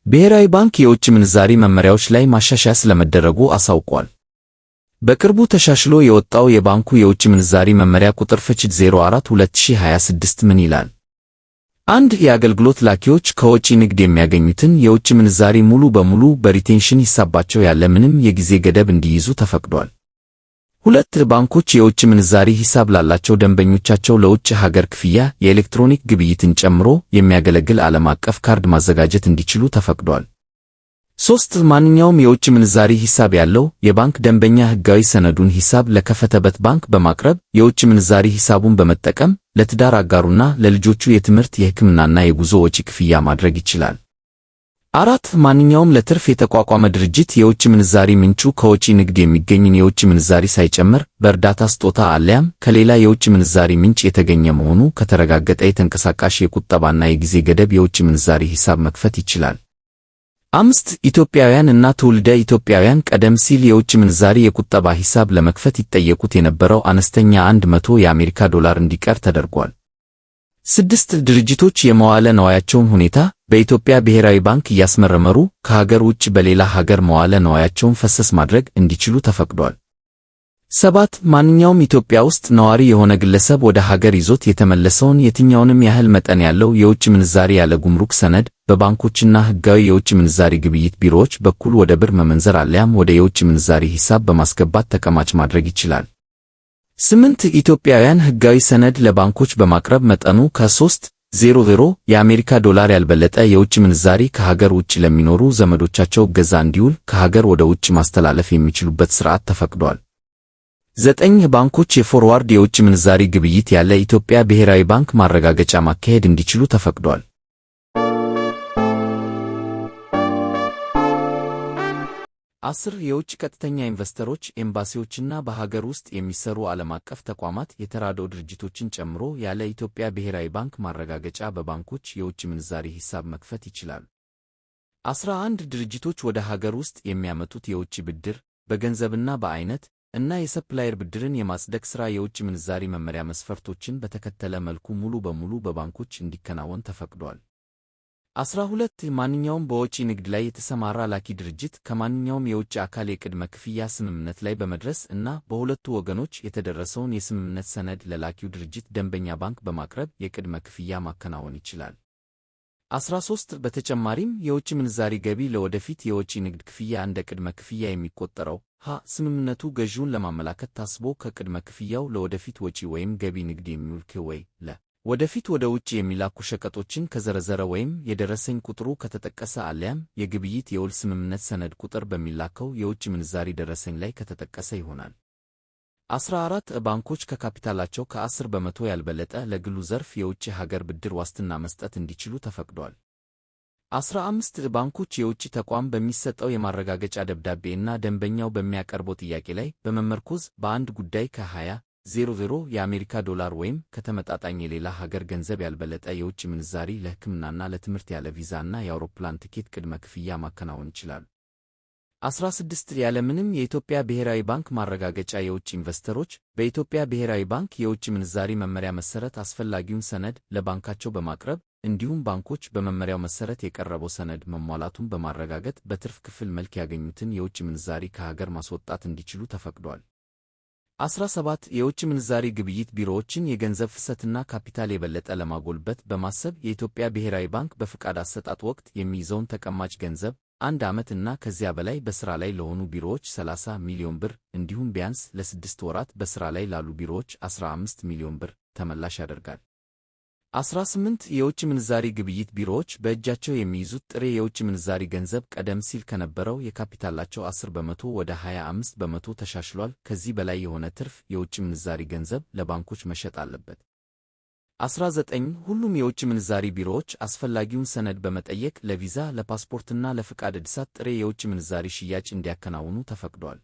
ብሔራዊ ባንክ የውጭ ምንዛሪ መመሪያዎች ላይ ማሻሻያ ስለመደረጉ አሳውቋል። በቅርቡ ተሻሽሎ የወጣው የባንኩ የውጭ ምንዛሪ መመሪያ ቁጥር ፍችት 04/2026 ምን ይላል? 1. የአገልግሎት ላኪዎች ከወጪ ንግድ የሚያገኙትን የውጭ ምንዛሪ ሙሉ በሙሉ በሪቴንሽን ሂሳባቸው ያለ ምንም የጊዜ ገደብ እንዲይዙ ተፈቅዷል። 2. ባንኮች የውጭ ምንዛሪ ሂሳብ ላላቸው ደንበኞቻቸው ለውጭ ሀገር ክፍያ የኤሌክትሮኒክ ግብይትን ጨምሮ የሚያገለግል ዓለም አቀፍ ካርድ ማዘጋጀት እንዲችሉ ተፈቅዷል። 3. ማንኛውም የውጭ ምንዛሪ ሂሳብ ያለው የባንክ ደንበኛ ሕጋዊ ሰነዱን ሂሳብ ለከፈተበት ባንክ በማቅረብ የውጭ ምንዛሪ ሂሳቡን በመጠቀም ለትዳር አጋሩና ለልጆቹ የትምህርት፣ የሕክምናና የጉዞ ወጪ ክፍያ ማድረግ ይችላል። 4. ማንኛውም ለትርፍ የተቋቋመ ድርጅት የውጭ ምንዛሪ ምንጩ ከወጪ ንግድ የሚገኝን የውጭ ምንዛሪ ሳይጨምር በእርዳታ ስጦታ አለያም ከሌላ የውጭ ምንዛሪ ምንጭ የተገኘ መሆኑ ከተረጋገጠ የተንቀሳቃሽ የቁጠባና የጊዜ ገደብ የውጭ ምንዛሪ ሂሳብ መክፈት ይችላል። 5. ኢትዮጵያውያን እና ትውልደ ኢትዮጵያውያን ቀደም ሲል የውጭ ምንዛሪ የቁጠባ ሂሳብ ለመክፈት ይጠየቁት የነበረው አነስተኛ $100 እንዲቀር ተደርጓል። 6. ድርጅቶች የመዋለ ነዋያቸውን ሁኔታ በኢትዮጵያ ብሔራዊ ባንክ እያስመረመሩ ከሀገር ውጭ በሌላ ሀገር መዋለ ነዋያቸውን ፈሰስ ማድረግ እንዲችሉ ተፈቅዷል። 7. ማንኛውም ኢትዮጵያ ውስጥ ነዋሪ የሆነ ግለሰብ ወደ ሀገር ይዞት የተመለሰውን የትኛውንም ያህል መጠን ያለው የውጭ ምንዛሪ ያለ ጉምሩክ ሰነድ በባንኮችና ሕጋዊ የውጭ ምንዛሪ ግብይት ቢሮዎች በኩል ወደ ብር መመንዘር አለያም ወደ የውጭ ምንዛሪ ሂሳብ በማስገባት ተቀማጭ ማድረግ ይችላል። 8. ኢትዮጵያውያን ሕጋዊ ሰነድ ለባንኮች በማቅረብ መጠኑ ከ3.00 የአሜሪካ ዶላር ያልበለጠ የውጭ ምንዛሪ ከሀገር ውጭ ለሚኖሩ ዘመዶቻቸው እገዛ እንዲውል ከሀገር ወደ ውጭ ማስተላለፍ የሚችሉበት ሥርዓት ተፈቅዷል። 9. ባንኮች የፎርዋርድ የውጭ ምንዛሪ ግብይት ያለ ኢትዮጵያ ብሔራዊ ባንክ ማረጋገጫ ማካሄድ እንዲችሉ ተፈቅዷል። 10. የውጭ ቀጥተኛ ኢንቨስተሮች፣ ኤምባሲዎችና በሀገር ውስጥ የሚሰሩ ዓለም አቀፍ ተቋማት የተራድኦ ድርጅቶችን ጨምሮ ያለ ኢትዮጵያ ብሔራዊ ባንክ ማረጋገጫ በባንኮች የውጭ ምንዛሪ ሂሳብ መክፈት ይችላሉ። 11. ድርጅቶች ወደ ሀገር ውስጥ የሚያመጡት የውጭ ብድር በገንዘብና በአይነት እና የሰፕላየር ብድርን የማጽደቅ ሥራ የውጭ ምንዛሪ መመሪያ መስፈርቶችን በተከተለ መልኩ ሙሉ በሙሉ በባንኮች እንዲከናወን ተፈቅዷል። 12. ማንኛውም በወጪ ንግድ ላይ የተሰማራ ላኪ ድርጅት ከማንኛውም የውጭ አካል የቅድመ ክፍያ ስምምነት ላይ በመድረስ እና በሁለቱ ወገኖች የተደረሰውን የስምምነት ሰነድ ለላኪው ድርጅት ደንበኛ ባንክ በማቅረብ የቅድመ ክፍያ ማከናወን ይችላል። 13. በተጨማሪም የውጭ ምንዛሪ ገቢ ለወደፊት የወጪ ንግድ ክፍያ እንደ ቅድመ ክፍያ የሚቆጠረው ስምምነቱ ገዢውን ለማመላከት ታስቦ ከቅድመ ክፍያው ለወደፊት ወጪ ወይም ገቢ ንግድ የሚውል ወደፊት ወደ ውጭ የሚላኩ ሸቀጦችን ከዘረዘረ ወይም የደረሰኝ ቁጥሩ ከተጠቀሰ አለያም የግብይት የውል ስምምነት ሰነድ ቁጥር በሚላከው የውጭ ምንዛሪ ደረሰኝ ላይ ከተጠቀሰ ይሆናል። 14. ባንኮች ከካፒታላቸው ከ10 በመቶ ያልበለጠ ለግሉ ዘርፍ የውጭ ሀገር ብድር ዋስትና መስጠት እንዲችሉ ተፈቅዷል። 15. ባንኮች የውጭ ተቋም በሚሰጠው የማረጋገጫ ደብዳቤ እና ደንበኛው በሚያቀርበው ጥያቄ ላይ በመመርኮዝ በአንድ ጉዳይ ከ20.00 የአሜሪካ ዶላር ወይም ከተመጣጣኝ የሌላ ሀገር ገንዘብ ያልበለጠ የውጭ ምንዛሪ ለሕክምናና ለትምህርት ያለ ቪዛ እና የአውሮፕላን ትኬት ቅድመ ክፍያ ማከናወን ይችላሉ። 16. ያለምንም የኢትዮጵያ ብሔራዊ ባንክ ማረጋገጫ የውጭ ኢንቨስተሮች በኢትዮጵያ ብሔራዊ ባንክ የውጭ ምንዛሪ መመሪያ መሰረት አስፈላጊውን ሰነድ ለባንካቸው በማቅረብ እንዲሁም ባንኮች በመመሪያው መሰረት የቀረበው ሰነድ መሟላቱን በማረጋገጥ በትርፍ ክፍል መልክ ያገኙትን የውጭ ምንዛሪ ከሀገር ማስወጣት እንዲችሉ ተፈቅዷል። 17. የውጭ ምንዛሪ ግብይት ቢሮዎችን የገንዘብ ፍሰትና ካፒታል የበለጠ ለማጎልበት በማሰብ የኢትዮጵያ ብሔራዊ ባንክ በፍቃድ አሰጣጥ ወቅት የሚይዘውን ተቀማጭ ገንዘብ 1 ዓመት እና ከዚያ በላይ በሥራ ላይ ለሆኑ ቢሮዎች 30 ሚሊዮን ብር እንዲሁም ቢያንስ ለ6 ወራት በሥራ ላይ ላሉ ቢሮዎች 15 ሚሊዮን ብር ተመላሽ ያደርጋል። 18. የውጭ ምንዛሪ ግብይት ቢሮዎች በእጃቸው የሚይዙት ጥሬ የውጭ ምንዛሪ ገንዘብ ቀደም ሲል ከነበረው የካፒታላቸው 10 በመቶ ወደ 25 በመቶ ተሻሽሏል። ከዚህ በላይ የሆነ ትርፍ የውጭ ምንዛሪ ገንዘብ ለባንኮች መሸጥ አለበት። 19. ሁሉም የውጭ ምንዛሪ ቢሮዎች አስፈላጊውን ሰነድ በመጠየቅ ለቪዛ፣ ለፓስፖርትና ለፍቃድ እድሳት ጥሬ የውጭ ምንዛሪ ሽያጭ እንዲያከናውኑ ተፈቅዷል።